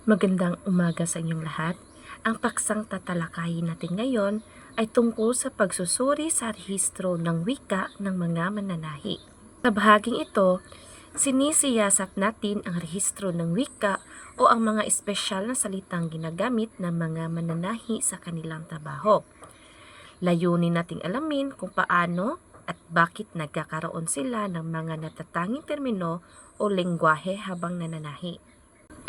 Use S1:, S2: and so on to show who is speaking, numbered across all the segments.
S1: Magandang umaga sa inyong lahat. Ang paksang tatalakayin natin ngayon ay tungkol sa pagsusuri sa rehistro ng wika ng mga mananahi. Sa bahaging ito, sinisiyasat natin ang rehistro ng wika o ang mga espesyal na salitang ginagamit ng mga mananahi sa kanilang trabaho. Layunin nating alamin kung paano at bakit nagkakaroon sila ng mga natatanging termino o lengguwahe habang nananahi.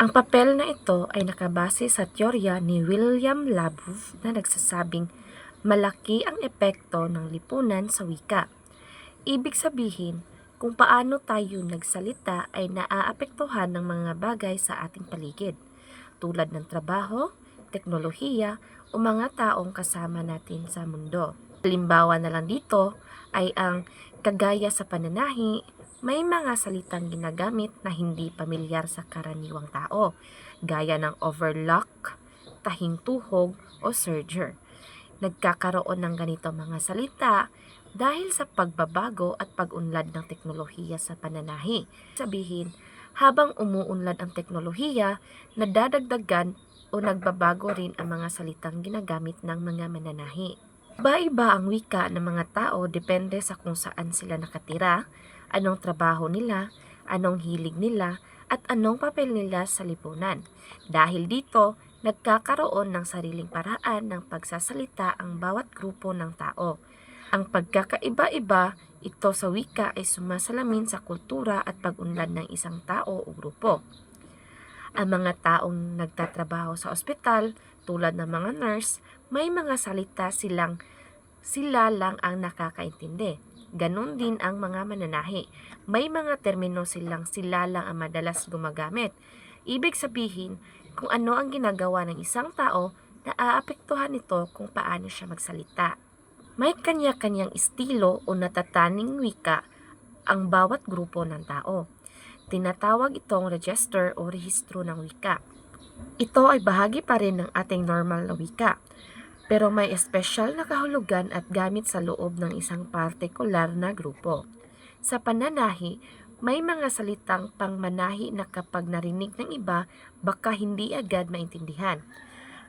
S1: Ang papel na ito ay nakabase sa teorya ni William Labov na nagsasabing malaki ang epekto ng lipunan sa wika. Ibig sabihin, kung paano tayo nagsalita ay naaapektuhan ng mga bagay sa ating paligid, tulad ng trabaho, teknolohiya o mga taong kasama natin sa mundo. Halimbawa na lang dito ay ang kagaya sa pananahi, may mga salitang ginagamit na hindi pamilyar sa karaniwang tao, gaya ng overlock, tahintuhog o surger. Nagkakaroon ng ganito mga salita dahil sa pagbabago at pag-unlad ng teknolohiya sa pananahi. Sabihin, habang umuunlad ang teknolohiya, nadadagdagan o nagbabago rin ang mga salitang ginagamit ng mga mananahi. Iba-iba ang wika ng mga tao depende sa kung saan sila nakatira, anong trabaho nila, anong hilig nila, at anong papel nila sa lipunan. Dahil dito, nagkakaroon ng sariling paraan ng pagsasalita ang bawat grupo ng tao. Ang pagkakaiba-iba ito sa wika ay sumasalamin sa kultura at pag-unlad ng isang tao o grupo. Ang mga taong nagtatrabaho sa ospital, tulad ng mga nurse, may mga salita sila lang ang nakakaintindi. Ganon din ang mga mananahi. May mga termino sila lang ang madalas gumagamit. Ibig sabihin, kung ano ang ginagawa ng isang tao, naaapektuhan nito kung paano siya magsalita. May kanya-kanyang estilo o natataning wika ang bawat grupo ng tao. Tinatawag itong register o rehistro ng wika. Ito ay bahagi pa rin ng ating normal na wika, pero may espesyal na kahulugan at gamit sa loob ng isang partikular na grupo. Sa pananahi, may mga salitang pangmanahi na kapag narinig ng iba, baka hindi agad maintindihan.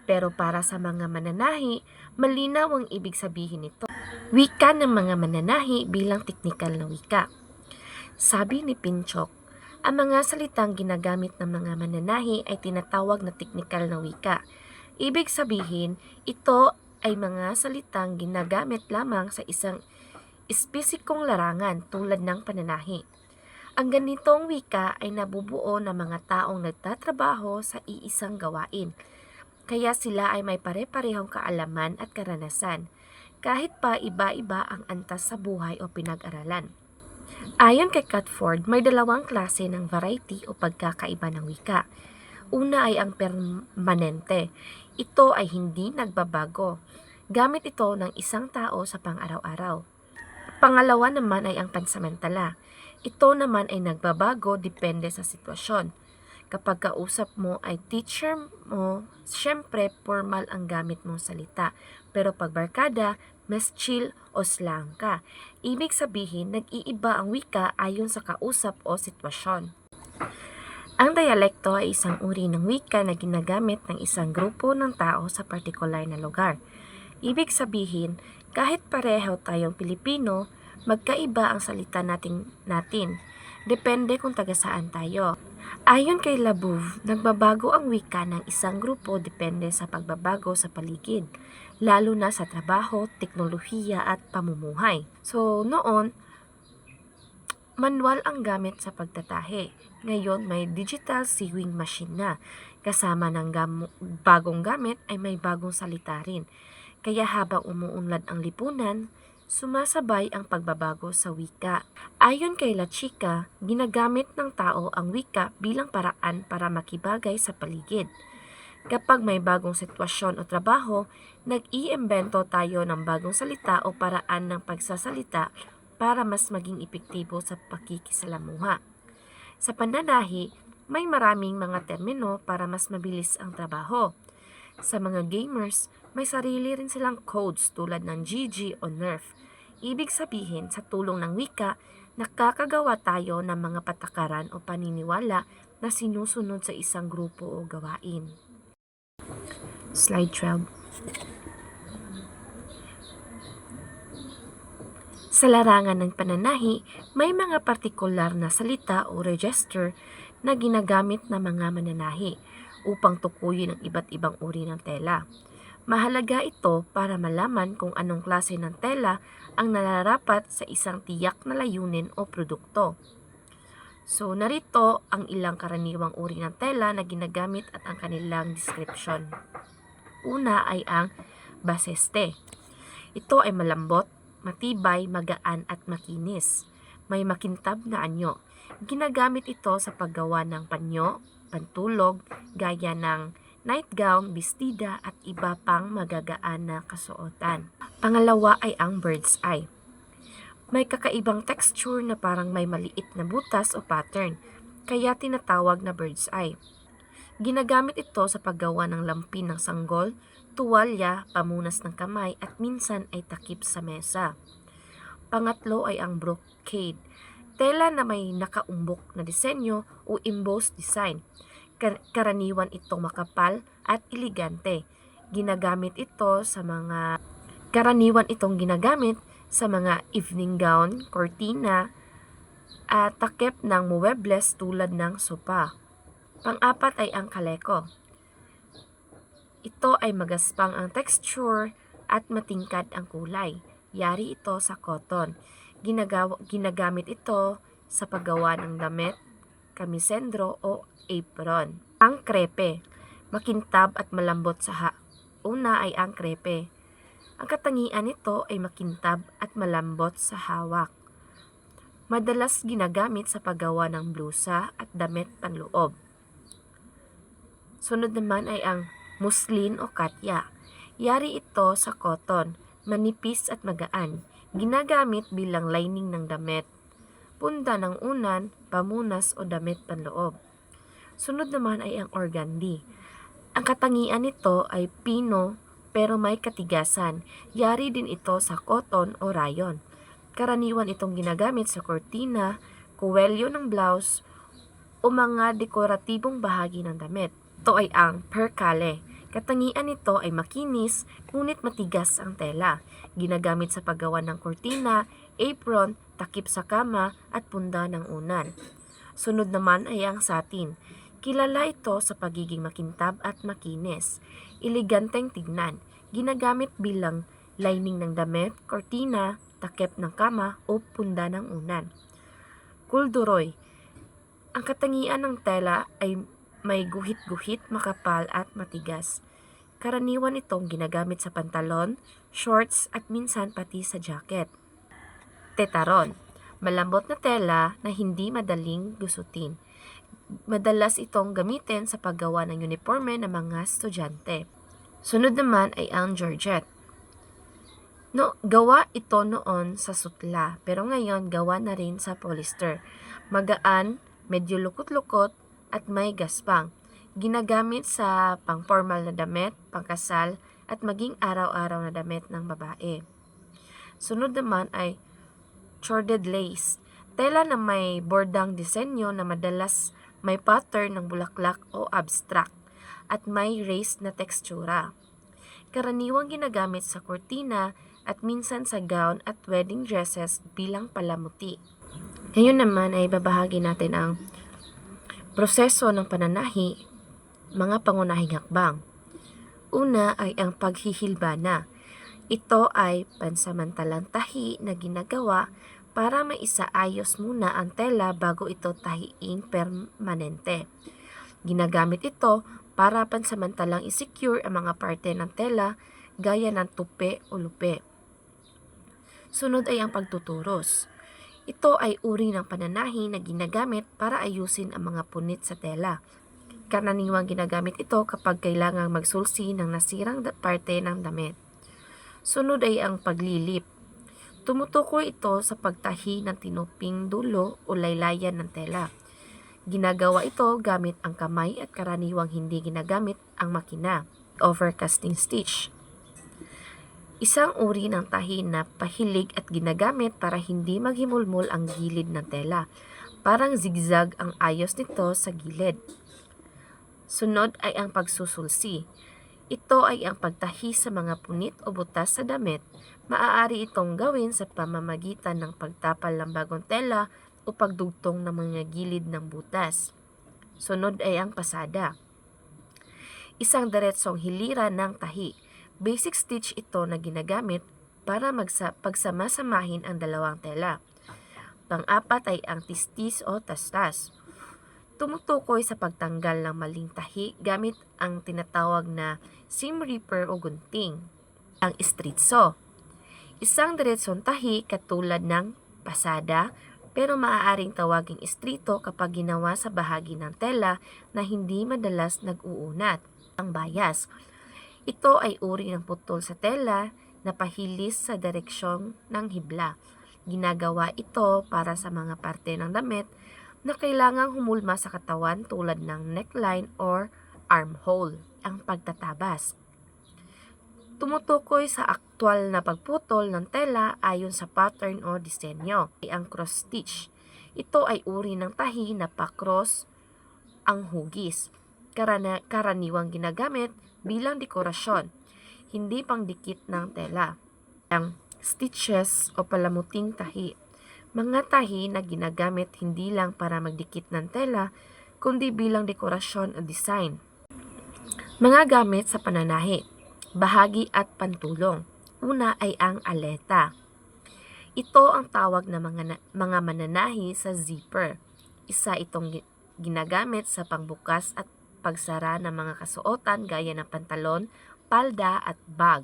S1: Pero para sa mga mananahi, malinaw ang ibig sabihin nito. Wika ng mga mananahi bilang teknikal na wika. Sabi ni Pinchuk, ang mga salitang ginagamit ng mga mananahi ay tinatawag na teknikal na wika. Ibig sabihin, ito ay mga salitang ginagamit lamang sa isang espesikong larangan tulad ng pananahi. Ang ganitong wika ay nabubuo ng mga taong nagtatrabaho sa iisang gawain, kaya sila ay may pare-parehong kaalaman at karanasan, kahit pa iba-iba ang antas sa buhay o pinag-aralan. Ayon kay Catford, may dalawang klase ng variety o pagkakaiba ng wika. Una ay ang permanente. Ito ay hindi nagbabago. Gamit ito ng isang tao sa pang-araw-araw. Pangalawa naman ay ang pansamantala. Ito naman ay nagbabago depende sa sitwasyon. Kapag kausap mo ay teacher mo, syempre formal ang gamit mong salita. Pero pag barkada, mas chill o slang ka. Ibig sabihin, nag-iiba ang wika ayon sa kausap o sitwasyon. Ang dialekto ay isang uri ng wika na ginagamit ng isang grupo ng tao sa partikular na lugar. Ibig sabihin, kahit pareho tayong Pilipino, magkaiba ang salita natin. Depende kung taga saan tayo. Ayon kay Labov, nagbabago ang wika ng isang grupo depende sa pagbabago sa paligid, lalo na sa trabaho, teknolohiya at pamumuhay. So noon, manual ang gamit sa pagtatahe. Ngayon may digital sewing machine na. Kasama ng bagong gamit ay may bagong salita rin. Kaya habang umuunlad ang lipunan, sumasabay ang pagbabago sa wika. Ayon kay La Chica, ginagamit ng tao ang wika bilang paraan para makibagay sa paligid. Kapag may bagong sitwasyon o trabaho, nag-iimbento tayo ng bagong salita o paraan ng pagsasalita para mas maging epektibo sa pakikisalamuha. Sa pananahi, may maraming mga termino para mas mabilis ang trabaho. Sa mga gamers, may sarili rin silang codes tulad ng GG o Nerf. Ibig sabihin, sa tulong ng wika, nakakagawa tayo ng mga patakaran o paniniwala na sinusunod sa isang grupo o gawain. Slide 12. Sa larangan ng pananahi, may mga partikular na salita o register na ginagamit ng mga mananahi upang tukuyin ang iba't ibang uri ng tela. Mahalaga ito para malaman kung anong klase ng tela ang nararapat sa isang tiyak na layunin o produkto. So, narito ang ilang karaniwang uri ng tela na ginagamit at ang kanilang description. Una ay ang baseste. Ito ay malambot, matibay, magaan at makinis. May makintab na anyo. Ginagamit ito sa paggawa ng panyo, pantulog, gaya ng nightgown, bestida at iba pang magagaan na kasuotan. Pangalawa ay ang bird's eye. May kakaibang texture na parang may maliit na butas o pattern, kaya tinatawag na bird's eye. Ginagamit ito sa paggawa ng lampin ng sanggol, tuwalya, pamunas ng kamay at minsan ay takip sa mesa. Pangatlo ay ang brocade. Tela na may nakaumbok na disenyo o embossed design. Karaniwan itong makapal at elegante. Karaniwan itong ginagamit sa mga evening gown, cortina, at takip ng muebles tulad ng sopa. Pang-apat ay ang kaleko. Ito ay magaspang ang texture at matingkad ang kulay. Yari ito sa cotton. Ginagamit ito sa paggawa ng damit, kamisendro o apron. Ang krepe. Makintab at malambot sa una ay ang krepe. Ang katangian nito ay makintab at malambot sa hawak. Madalas ginagamit sa paggawa ng blusa at damit panloob. Sunod naman ay ang muslin o katya. Yari ito sa cotton, manipis at magaan. Ginagamit bilang lining ng damit, punda ng unan, pamunas o damit panloob. Sunod naman ay ang organdy. Ang katangian nito ay pino pero may katigasan. Yari din ito sa cotton o rayon. Karaniwan itong ginagamit sa kortina, kuwelyo ng blouse o mga dekoratibong bahagi ng damit. Ito ay ang percale. Katangian nito ay makinis, ngunit matigas ang tela. Ginagamit sa paggawa ng kortina, apron, takip sa kama at punda ng unan. Sunod naman ay ang satin. Kilala ito sa pagiging makintab at makinis. Eleganteng tignan. Ginagamit bilang lining ng damit, kortina, takip ng kama o punda ng unan. Kulduroy. Ang katangian ng tela ay may guhit-guhit, makapal at matigas. Karaniwan itong ginagamit sa pantalon, shorts at minsan pati sa jacket. Tetaron. Malambot na tela na hindi madaling gusutin. Madalas itong gamitin sa paggawa ng uniforme ng mga estudyante. Sunod naman ay ang georgette. Gawa ito noon sa sutla, pero ngayon gawa na rin sa polyester. Magaan, medyo lukot-lukot, at may gaspang. Ginagamit sa pang-formal na damit, pangkasal, at maging araw-araw na damit ng babae. Sunod naman ay chorded lace. Tela na may bordang disenyo na madalas may pattern ng bulaklak o abstract at may raised na tekstura. Karaniwang ginagamit sa kortina at minsan sa gown at wedding dresses bilang palamuti. Ngayon naman ay babahagi natin ang proseso ng pananahi, mga pangunahing hakbang. Una ay ang paghihilbana. Ito ay pansamantalang tahi na ginagawa para maisaayos muna ang tela bago ito tahiing permanente. Ginagamit ito para pansamantalang isecure ang mga parte ng tela gaya ng tupi o lupi. Sunod ay ang pagtuturos. Ito ay uri ng pananahi na ginagamit para ayusin ang mga punit sa tela. Karaniwang ginagamit ito kapag kailangang magsulsi ng nasirang parte ng damit. Sunod ay ang paglilip. Tumutukoy ito sa pagtahi ng tinuping dulo o laylayan ng tela. Ginagawa ito gamit ang kamay at karaniwang hindi ginagamit ang makina, overcasting stitch. Isang uri ng tahi na pahilig at ginagamit para hindi maghimulmol ang gilid ng tela. Parang zigzag ang ayos nito sa gilid. Sunod ay ang pagsusulsi. Ito ay ang pagtahi sa mga punit o butas sa damit. Maaari itong gawin sa pamamagitan ng pagtapal ng bagong tela o pagdugtong ng mga gilid ng butas. Sunod ay ang pasada. Isang diretsong hilira ng tahi. Basic stitch ito na ginagamit para pagsama-samahin ang dalawang tela. Pang-apat ay ang tistis o tastas. Tumutukoy sa pagtanggal ng maling tahi gamit ang tinatawag na seam ripper o gunting. Ang istritso. Isang diretsong tahi katulad ng pasada, pero maaaring tawaging istrito kapag ginawa sa bahagi ng tela na hindi madalas nag-uunat. Ang bias. Ito ay uri ng putol sa tela na pahilis sa direksyon ng hibla. Ginagawa ito para sa mga parte ng damit na kailangang humulma sa katawan tulad ng neckline or armhole. Ang pagtatabas. Tumutukoy sa aktwal na pagputol ng tela ayon sa pattern o disenyo. Ang cross stitch. Ito ay uri ng tahi na pa-cross ang hugis. Karaniwang ginagamit bilang dekorasyon, hindi pangdikit ng tela. Ang stitches o palamuting tahi. Mga tahi na ginagamit hindi lang para magdikit ng tela, kundi bilang dekorasyon o design. Mga gamit sa pananahi, bahagi at pantulong. Una ay ang aleta. Ito ang tawag ng mga mananahi sa zipper. Isa itong ginagamit sa pangbukas at pagsara ng mga kasuotan gaya ng pantalon, palda at bag.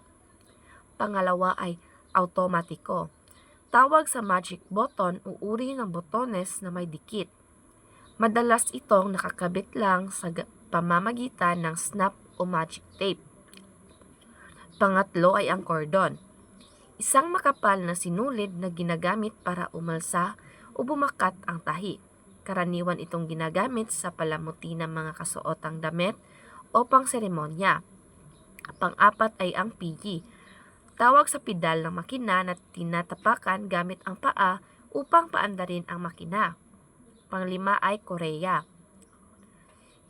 S1: Pangalawa ay automatiko. Tawag sa magic button o uri ng botones na may dikit. Madalas itong nakakabit lang sa pamamagitan ng snap o magic tape. Pangatlo ay ang cordon. Isang makapal na sinulid na ginagamit para umalsa o bumakat ang tahi. Karaniwan itong ginagamit sa palamuti ng mga kasuotang damit o pang-seremonya. Pang-apat ay ang pigi. Tawag sa pedal ng makina na tinatapakan gamit ang paa upang paandarin ang makina. Panglima ay koreya.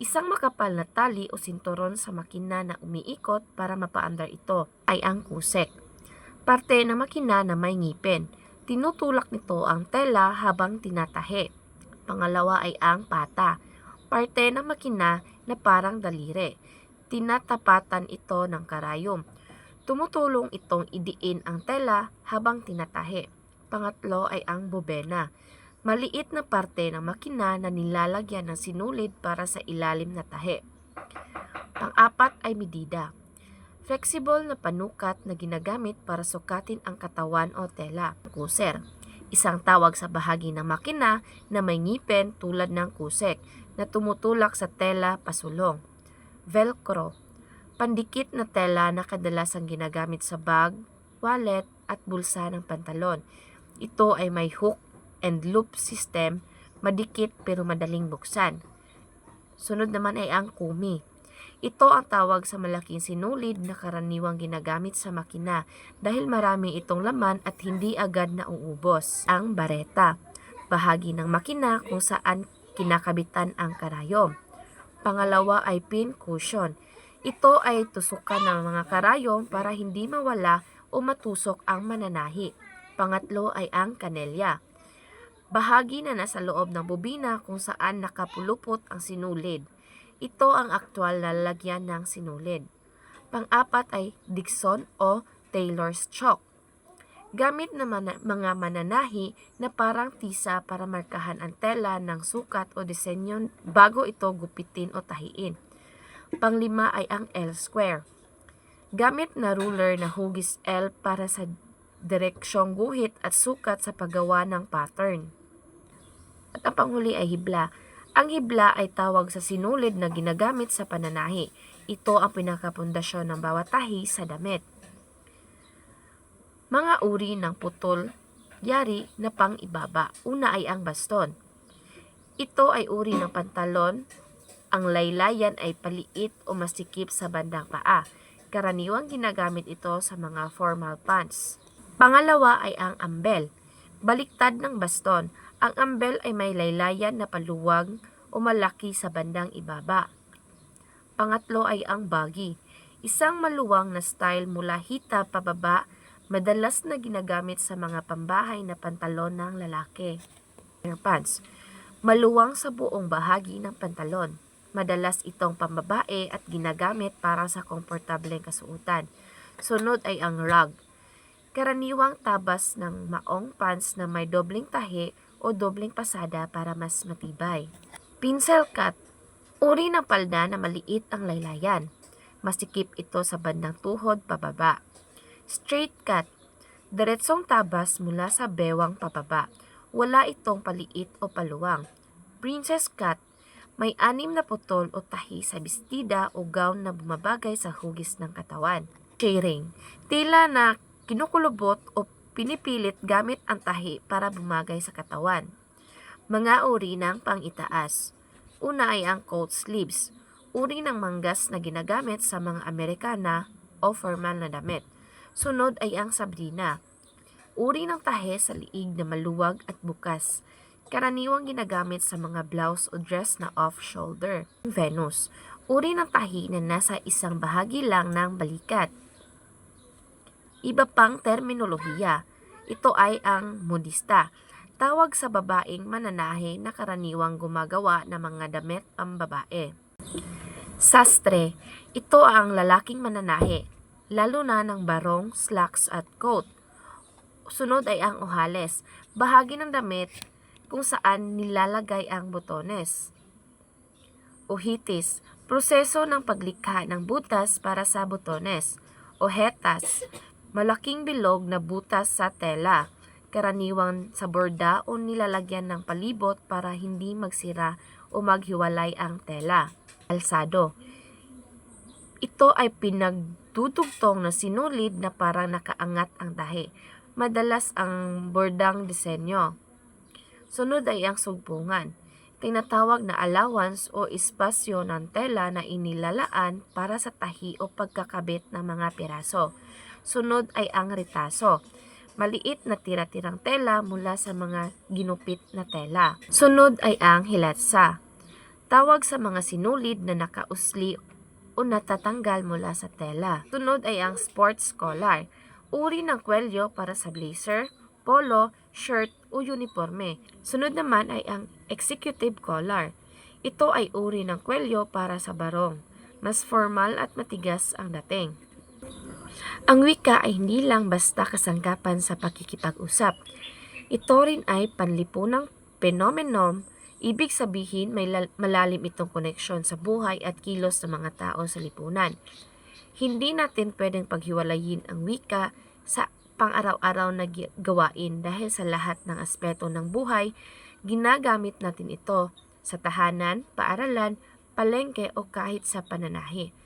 S1: Isang makapal na tali o sinturon sa makina na umiikot para mapaandar ito ay ang kusek. Parte ng makina na may ngipin. Tinutulak nito ang tela habang tinatahi. Pangalawa ay ang pata. Parte ng makina na parang daliri. Tinatapatan ito ng karayom. Tumutulong itong idiin ang tela habang tinatahi. Pangatlo ay ang bobena. Maliit na parte ng makina na nilalagyan ng sinulid para sa ilalim na tahi. Pang-apat ay medida. Flexible na panukat na ginagamit para sukatin ang katawan o tela. Kuser. Isang tawag sa bahagi ng makina na may ngipin tulad ng kusek na tumutulak sa tela pasulong. Velcro. Pandikit na tela na kadalasang ginagamit sa bag, wallet at bulsa ng pantalon. Ito ay may hook and loop system, madikit pero madaling buksan. Sunod naman ay ang kumi. Ito ang tawag sa malaking sinulid na karaniwang ginagamit sa makina dahil marami itong laman at hindi agad nauubos. Ang bareta, bahagi ng makina kung saan kinakabitan ang karayom. Pangalawa ay pin cushion. Ito ay tusukan ng mga karayom para hindi mawala o matusok ang mananahi. Pangatlo ay ang kanelya. Bahagi na nasa loob ng bobina kung saan nakapulupot ang sinulid. Ito ang aktwal na lalagyan ng sinulid. Pang-apat ay Dixon o Taylor's chalk. Gamit ng mga mananahi na parang tisa para markahan ang tela ng sukat o disenyo bago ito gupitin o tahiin. Panglima ay ang L-square. Gamit na ruler na hugis L para sa direksyong guhit at sukat sa paggawa ng pattern. At ang panghuli ay hibla. Ang hibla ay tawag sa sinulid na ginagamit sa pananahi. Ito ang pinakapundasyon ng bawat tahi sa damit. Mga uri ng putol, yari na pang-ibaba. Una ay ang baston. Ito ay uri ng pantalon. Ang laylayan ay paliit o masikip sa bandang paa. Karaniwang ginagamit ito sa mga formal pants. Pangalawa ay ang ambel. Baliktad ng baston. Ang ambel ay may laylayan na paluwag o malaki sa bandang ibaba. Pangatlo ay ang baggy. Isang maluwang na style mula hita pababa, madalas na ginagamit sa mga pambahay na pantalon ng lalaki. Pants. Maluwang sa buong bahagi ng pantalon. Madalas itong pambabae at ginagamit para sa komportableng kasuotan. Sunod ay ang rug. Karaniwang tabas ng maong pants na may dobleng tahi o dobleng pasada para mas matibay. Pencil cut. Uri ng palda na maliit ang laylayan. Masikip ito sa bandang tuhod pababa. Straight cut. Diretsong tabas mula sa bewang pababa. Wala itong paliit o paluwang. Princess cut. May 6 na putol o tahi sa bestida o gown na bumabagay sa hugis ng katawan. Shirring. Tila na kinukulubot o pinipilit gamit ang tahi para bumagay sa katawan. Mga uri ng pang-itaas. Una ay ang coat sleeves, uri ng manggas na ginagamit sa mga Amerikana o formal na damit. Sunod ay ang sabrina, uri ng tahe sa liig na maluwag at bukas. Karaniwang ginagamit sa mga blouse o dress na off-shoulder. Venus, uri ng tahi na nasa isang bahagi lang ng balikat. Iba pang terminolohiya, ito ay ang modista. Tawag sa babaeng mananahe na karaniwang gumagawa ng mga damit pambabae. Sastre, ito ang lalaking mananahe, lalo na ng barong, slacks at coat. Sunod ay ang ohales, bahagi ng damit kung saan nilalagay ang botones. Ohitis, proseso ng paglikha ng butas para sa botones. Ohetas, malaking bilog na butas sa tela. Karaniwang sa borda o nilalagyan ng palibot para hindi magsira o maghiwalay ang tela. Alsado. Ito ay pinagdudugtong na sinulid na parang nakaangat ang tahi. Madalas ang bordang disenyo. Sunod ay ang sugpungan. Tinatawag na allowance o espasyo ng tela na inilalaan para sa tahi o pagkakabit ng mga piraso. Sunod ay ang retaso. Maliit na tira-tirang tela mula sa mga ginupit na tela. Sunod ay ang hilatsa. Tawag sa mga sinulid na nakausli o natatanggal mula sa tela. Sunod ay ang sports collar. Uri ng kwelyo para sa blazer, polo, shirt o uniforme. Sunod naman ay ang executive collar. Ito ay uri ng kwelyo para sa barong. Mas formal at matigas ang dating. Ang wika ay hindi lang basta kasangkapan sa pakikipag-usap. Ito rin ay panlipunang phenomenon, ibig sabihin may malalim itong koneksyon sa buhay at kilos ng mga tao sa lipunan. Hindi natin pwedeng paghiwalayin ang wika sa pang-araw-araw na gawain dahil sa lahat ng aspeto ng buhay, ginagamit natin ito sa tahanan, paaralan, palengke o kahit sa pananahi.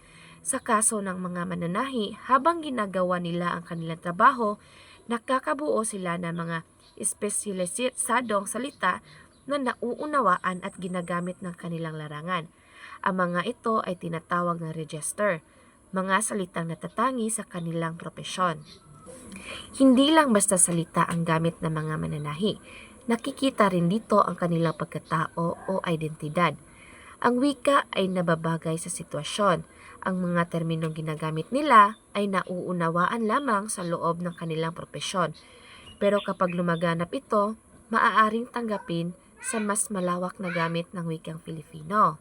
S1: Sa kaso ng mga mananahi, habang ginagawa nila ang kanilang trabaho, nakakabuo sila ng mga espesyalisadong salita na nauunawaan at ginagamit ng kanilang larangan. Ang mga ito ay tinatawag na register, mga salitang natatangi sa kanilang propesyon. Hindi lang basta salita ang gamit ng mga mananahi. Nakikita rin dito ang kanilang pagkatao o identidad. Ang wika ay nababagay sa sitwasyon. Ang mga terminong ginagamit nila ay nauunawaan lamang sa loob ng kanilang propesyon. Pero kapag lumaganap ito, maaaring tanggapin sa mas malawak na gamit ng wikang Filipino.